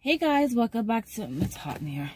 Hey guys, welcome back to It's Hot in Here.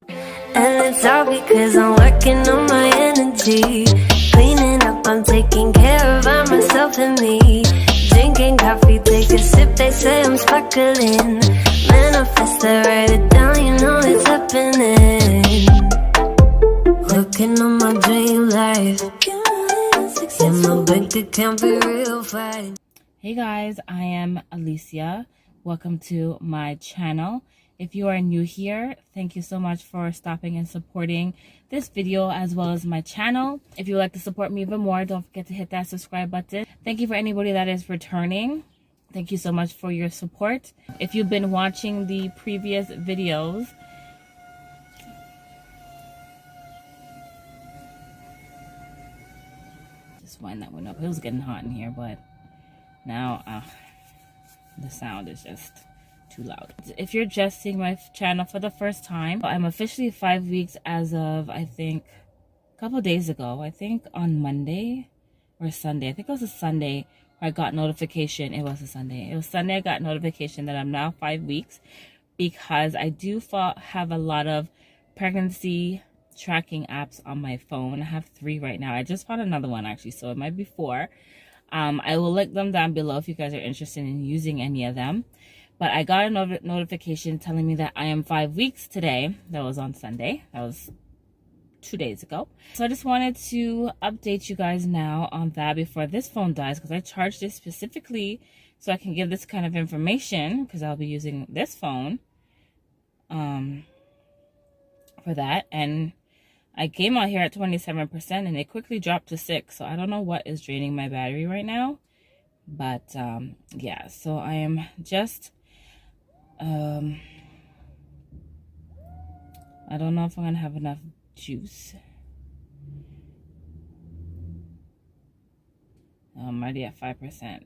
And it's all because I'm working on my energy. Cleaning up, I'm taking care of myself and me. Drinking coffee, take a sip, they say I'm sparkling. Manifest it, write it down, you know it's happening. Working on my dream life. And my bank account be real fine. Hey guys, I am Alicia. Welcome to my channel. If you are new here, thank you so much for stopping and supporting this video as well as my channel. If you'd like to support me even more, don't forget to hit that subscribe button. Thank you for anybody that is returning. Thank you so much for your support. If you've been watching the previous videos, just wind that one up. It was getting hot in here, but now the sound is just too loud. If you're just seeing my channel for the first time, I'm officially 5 weeks as of, I think, a couple days ago. I think on Monday or Sunday. I think it was a Sunday where I got notification. It was a Sunday. It was Sunday I got notification that I'm now 5 weeks, because I do have a lot of pregnancy tracking apps on my phone. I have 3 right now. I just found another one actually, so it might be 4. I will link them down below if you guys are interested in using any of them. But I got a notification telling me that I am 5 weeks today. That was on Sunday. That was 2 days ago. So I just wanted to update you guys now on that before this phone dies, because I charged it specifically so I can give this kind of information, because I'll be using this phone for that. And I came out here at 27% and it quickly dropped to 6. So I don't know what is draining my battery right now. But yeah, so I am just I don't know if I'm gonna have enough juice. I'm already at 5%.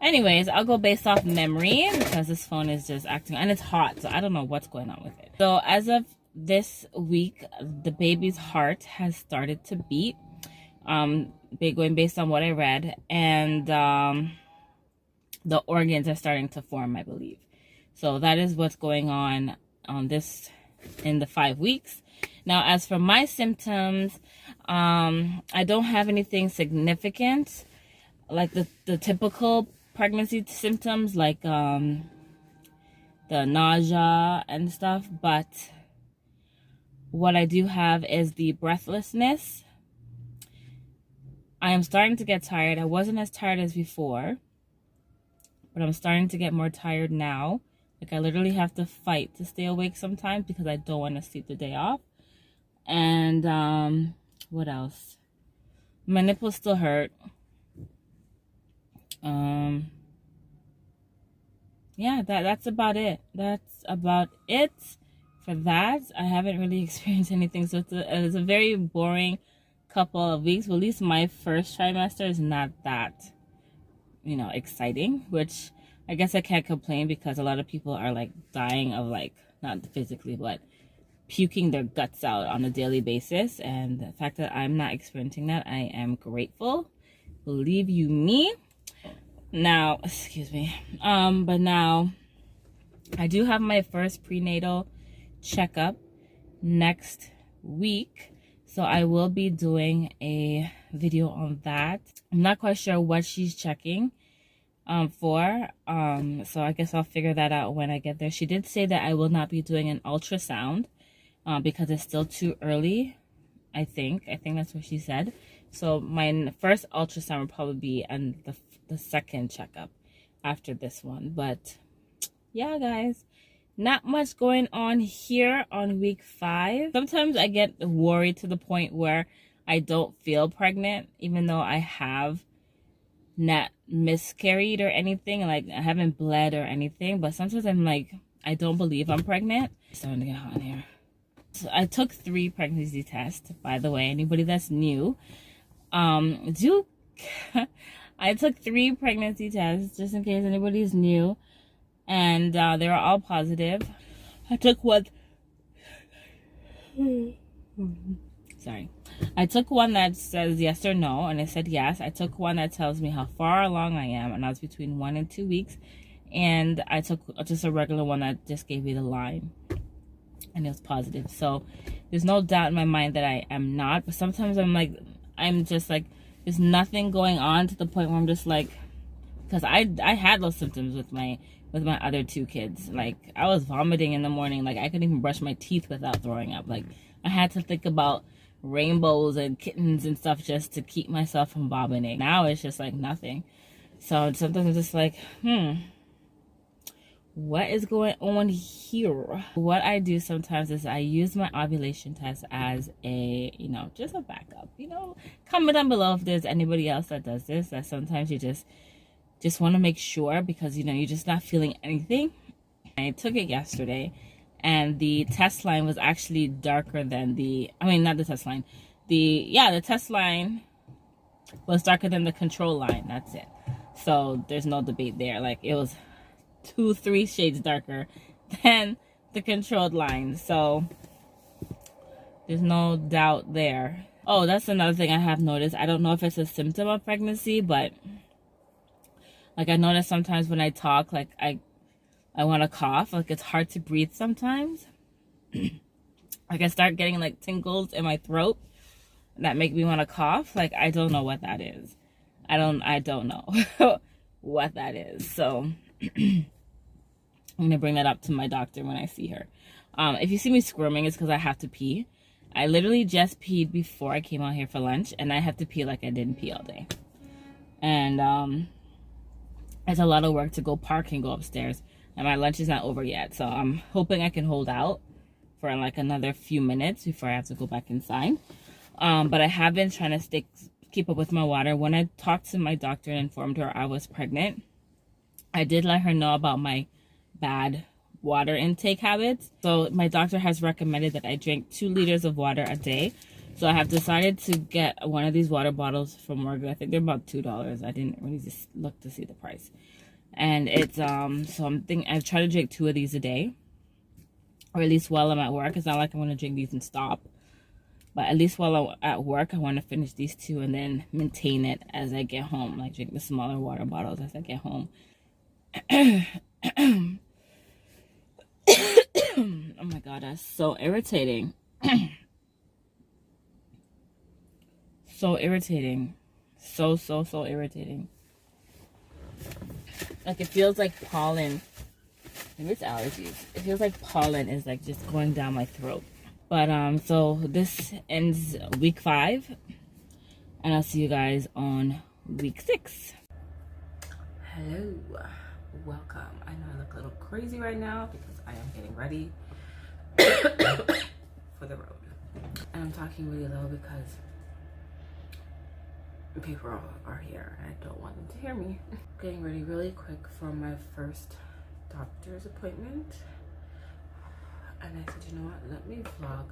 Anyways, I'll go based off memory, because this phone is just acting, and it's hot, so I don't know what's going on with it. So as of this week, the baby's heart has started to beat, going based on what I read, and the organs are starting to form, I believe. So that is what's going on this in the 5 weeks. Now, as for my symptoms, I don't have anything significant, like the typical pregnancy symptoms, like the nausea and stuff. But what I do have is the breathlessness. I am starting to get tired. I wasn't as tired as before, but I'm starting to get more tired now. Like, I literally have to fight to stay awake sometimes because I don't want to sleep the day off. And what else? My nipples still hurt. Yeah, that's about it. That's about it for that. I haven't really experienced anything, so it's a very boring couple of weeks. Well, at least my first trimester is not that, exciting, which I guess I can't complain, because a lot of people are like dying of, like, not physically, but puking their guts out on a daily basis. And the fact that I'm not experiencing that, I am grateful. Believe you me. Now, excuse me. But now I do have my first prenatal checkup next week. So I will be doing a video on that. I'm not quite sure what she's checking for. So I guess I'll figure that out when I get there. She did say that I will not be doing an ultrasound because it's still too early, I think. I think that's what she said. So my first ultrasound will probably be on the second checkup after this one. But yeah, guys, not much going on here on week 5. Sometimes I get worried to the point where I don't feel pregnant, even though I have not miscarried or anything. Like, I haven't bled or anything. But sometimes I'm like, I don't believe I'm pregnant. It's starting to get hot in here. So I took 3 pregnancy tests, by the way. Anybody that's new, I took 3 pregnancy tests, just in case anybody's new. And they were all positive. I took one. Sorry. I took one that says yes or no, and it said yes. I took one that tells me how far along I am, and I was between 1 and 2 weeks. and I took just a regular one that just gave me the line, and it was positive. So there's no doubt in my mind that I am not, but sometimes I'm just like, there's nothing going on to the point where I'm just like, because I had those symptoms with my other two kids. Like, I was vomiting in the morning. Like, I couldn't even brush my teeth without throwing up. Like, I had to think about rainbows and kittens and stuff just to keep myself from vomiting. Now it's just like nothing. So sometimes I'm just like, what is going on here? What I do sometimes is I use my ovulation test as a, just a backup. Comment down below if there's anybody else that does this, that sometimes you just want to make sure, because you're just not feeling anything. I took it yesterday, and the test line was actually darker than not the test line. The test line was darker than the control line. That's it. So there's no debate there. Like, it was 2-3 shades darker than the controlled line. So there's no doubt there. Oh, that's another thing I have noticed. I don't know if it's a symptom of pregnancy, but like, I notice sometimes when I talk, like, I want to cough. Like, it's hard to breathe sometimes. Like, I start getting like tingles in my throat that make me want to cough. Like, I don't know what that is. I don't know what that is. So I'm gonna bring that up to my doctor when I see her. If you see me squirming, it's because I have to pee. I literally just peed before I came out here for lunch, and I have to pee like I didn't pee all day. And it's a lot of work to go park and go upstairs, and my lunch is not over yet. So I'm hoping I can hold out for like another few minutes before I have to go back inside. But I have been trying to keep up with my water. When I talked to my doctor and informed her I was pregnant, I did let her know about my bad water intake habits. So my doctor has recommended that I drink 2 liters of water a day. So I have decided to get one of these water bottles from work. I think they're about $2. I didn't really just look to see the price. And it's so I've tried to drink 2 of these a day, or at least while I'm at work. It's not like I want to drink these and stop, but at least while I'm at work, I want to finish these 2 and then maintain it as I get home. Like, drink the smaller water bottles as I get home. Oh my god, that's so irritating. So irritating. So irritating. Like, it feels like pollen. Maybe it's allergies. It feels like pollen is like just going down my throat. But so this ends week 5, and I'll see you guys on week 6. Hello, welcome. I know I look a little crazy right now because I am getting ready for the road, and I'm talking really low because people are here and I don't want them to hear me. Getting ready really quick for my first doctor's appointment, and I said, you know what, let me vlog.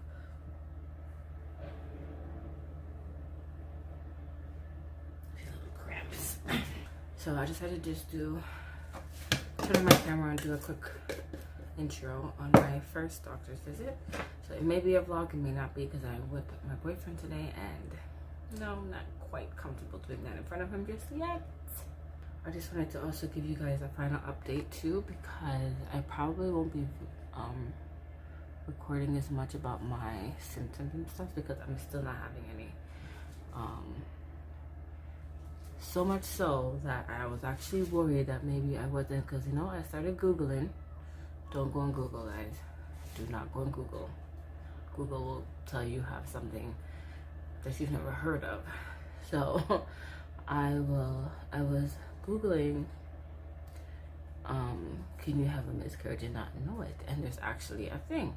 These little cramps. So I decided to just turn on my camera and do a quick intro on my first doctor's visit. So it may be a vlog, it may not be, because I'm with my boyfriend today, and no, I'm not quite comfortable doing that in front of him just yet. I just wanted to also give you guys a final update too, because I probably won't be recording as much about my symptoms and stuff, because I'm still not having any. So much so that I was actually worried that maybe I wasn't, because I started Googling. Don't go on Google, guys. Do not go on Google. Google will tell you have something that you've never heard of. So I was Googling, can you have a miscarriage and not know it? And there's actually a thing.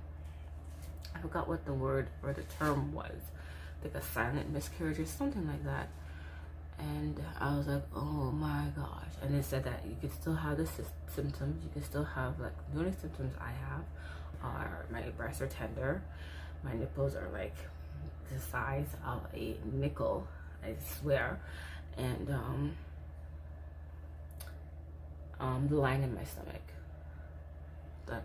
I forgot what the word or the term was. Like a silent miscarriage or something like that. And I was like, oh my gosh. And it said that you could still have the symptoms. You could still have, like, the only symptoms I have are my breasts are tender. My nipples are like the size of a nickel, I swear. And the line in my stomach.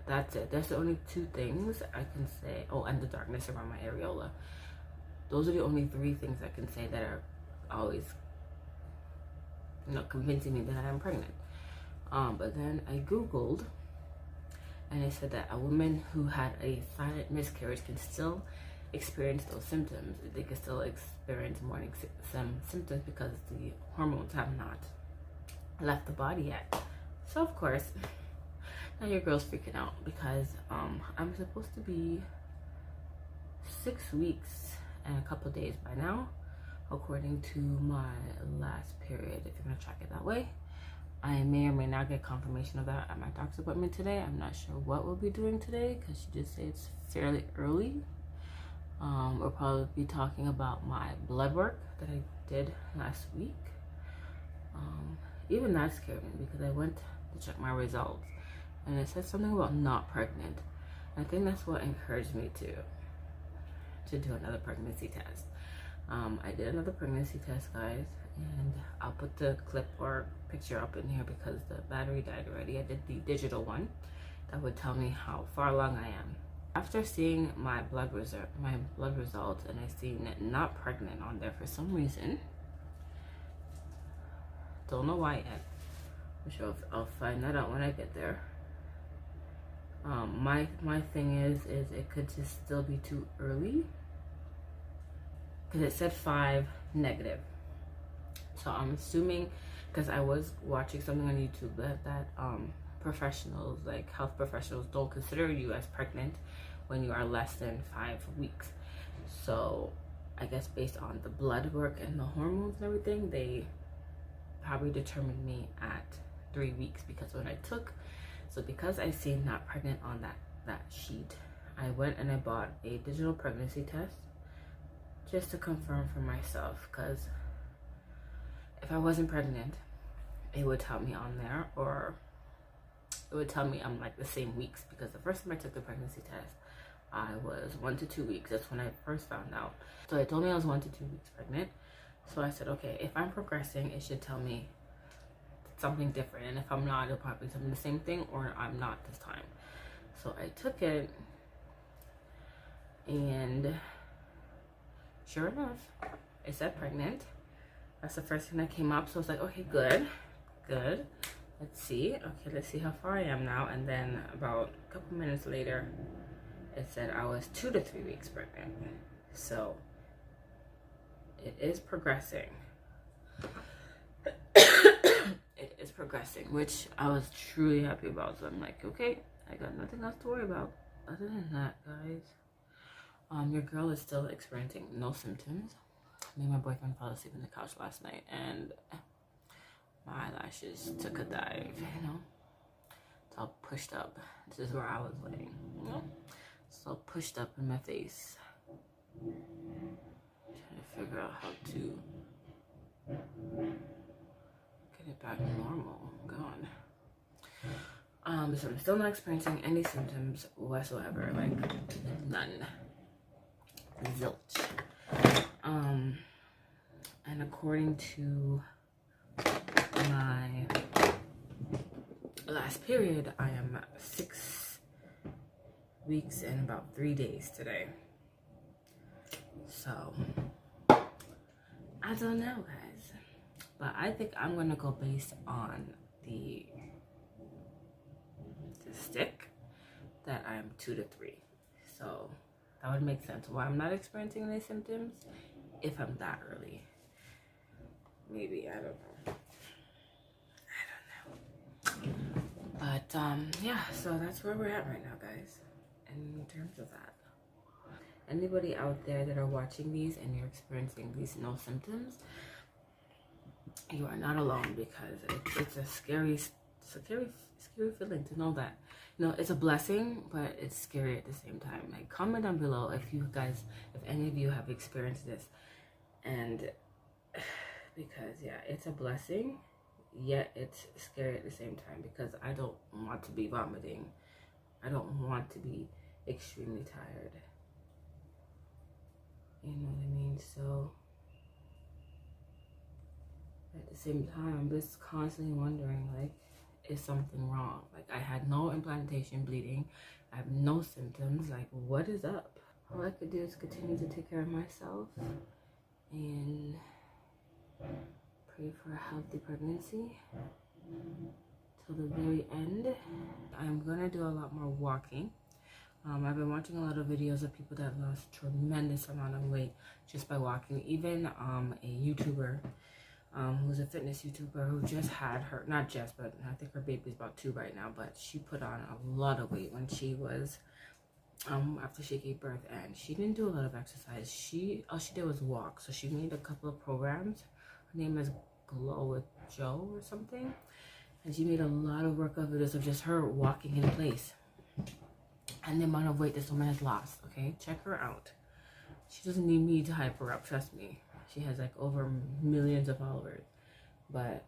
That's it. That's the only 2 things I can say. Oh, and the darkness around my areola. Those are the only 3 things I can say that are always convincing me that I am pregnant. But then I Googled, and it said that a woman who had a silent miscarriage can still experience those symptoms. They can still experience morning symptoms because the hormones have not left the body yet. So of course, now your girl's freaking out because I'm supposed to be 6 weeks and a couple days by now, according to my last period, if you're gonna track it that way. I may or may not get confirmation of that at my doctor's appointment today. I'm not sure what we'll be doing today because she did say it's fairly early. We'll probably be talking about my blood work that I did last week. Even that scared me because I went to check my results and it said something about not pregnant. I think that's what encouraged me to do another pregnancy test. I did another pregnancy test, guys, and I'll put the clip or picture up in here because the battery died already. I did the digital one that would tell me how far along I am. After seeing my blood results and I seen not pregnant on there for some reason, don't know why yet. I'm sure I'll find that out when I get there. My thing is it could just still be too early because it said 5 negative. So I'm assuming, because I was watching something on YouTube that professionals, like health professionals, don't consider you as pregnant when you are less than 5 weeks. So I guess based on the blood work and the hormones and everything, they probably determined me at 3 weeks because because I seen not pregnant on that sheet, I went and I bought a digital pregnancy test just to confirm for myself, because if I wasn't pregnant, it would tell me on there, or it would tell me I'm like the same weeks, because the first time I took the pregnancy test, I was 1 to 2 weeks. That's when I first found out. So it told me I was 1 to 2 weeks pregnant. So I said, okay, if I'm progressing, it should tell me something different. And if I'm not, it'll probably tell me the same thing, or I'm not this time. So I took it, and sure enough, it said pregnant. That's the first thing that came up. So I was like, okay, good. Let's see. Okay, let's see how far I am now. And then about a couple minutes later, it said I was 2 to 3 weeks pregnant. So it is progressing. It is progressing, which I was truly happy about. So I'm like, okay, I got nothing else to worry about. Other than that, guys, your girl is still experiencing no symptoms. Me and my boyfriend fell asleep on the couch last night, and my eyelashes took a dive, you know. It's all pushed up. This is where I was laying, you know. It's all pushed up in my face. Trying to figure out how to get it back normal. God. So I'm still not experiencing any symptoms whatsoever, like none. Zilch. And according to my last period, I am 6 weeks and about 3 days today. So I don't know, guys, but I think I'm gonna go based on the stick that I'm 2 to 3. So that would make sense why I'm not experiencing any symptoms if I'm that early. Maybe, I don't know. But yeah, so that's where we're at right now, guys, in terms of that. Anybody out there that are watching these and you're experiencing these no symptoms, you are not alone, because it's a scary feeling to know that, you know, it's a blessing, but it's scary at the same time. Like, comment down below if any of you have experienced this. And because yeah, it's a blessing, yet it's scary at the same time, because I don't want to be vomiting. I don't want to be extremely tired. You know what I mean? So at the same time, I'm just constantly wondering, like, is something wrong? Like, I had no implantation bleeding. I have no symptoms. Like, what is up? All I could do is continue to take care of myself and pray for a healthy pregnancy till the very end. I'm gonna do a lot more walking. I've been watching a lot of videos of people that lost tremendous amount of weight just by walking. Even a YouTuber who's a fitness YouTuber who just had her, not just, but I think her baby's about 2 right now, but she put on a lot of weight when she was after she gave birth, and she didn't do a lot of exercise. All she did was walk. So she made a couple of programs. Her name is Glow with Joe or something, and she made a lot of workout videos of just her walking in place and the amount of weight this woman has lost. Okay, check her out. She doesn't need me to hype her up, trust me. She has like over millions of followers. But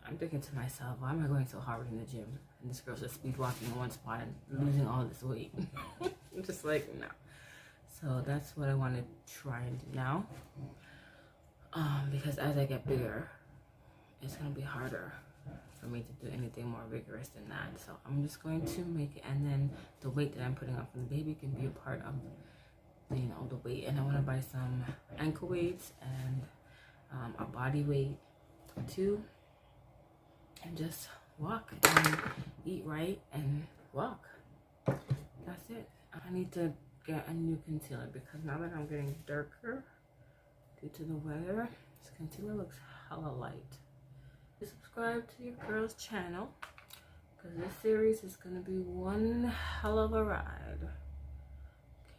I'm thinking to myself, why am I going so hard in the gym and this girl's just be walking in one spot and losing all this weight? I'm just like, no. So that's what I want to try and do now, because as I get bigger, it's going to be harder for me to do anything more vigorous than that. So I'm just going to make it, and then the weight that I'm putting on from the baby can be a part of, you know, the weight. And I want to buy some ankle weights and a body weight too, and just walk and eat right and walk. That's it. I need to get a new concealer because now that I'm getting darker due to the weather, this concealer looks hella light. Subscribe to your girl's channel because this series is going to be one hell of a ride.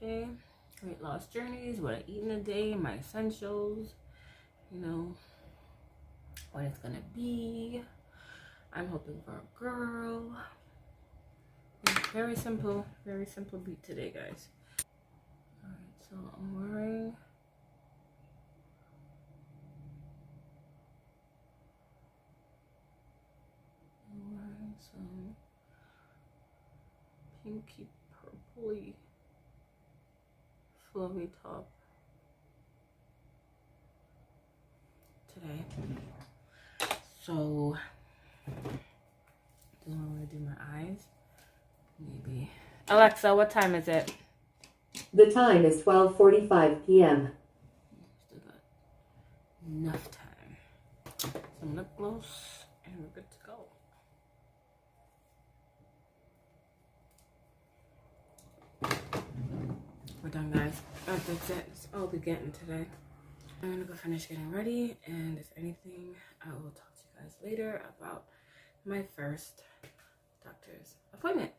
Okay, weight loss journeys, what I eat in a day, my essentials, you know, what it's going to be. I'm hoping for a girl. Very simple beat today, guys. Alright, so I'm wearing some pinky purpley flowy top today. So do I want to do my eyes? Maybe. Alexa, what time is it? The time is 12:45 p.m. Still got enough time. Some lip gloss and we're good to go. We're done, guys. That's it. That's all we're getting today. I'm gonna go finish getting ready, and if anything, I will talk to you guys later about my first doctor's appointment.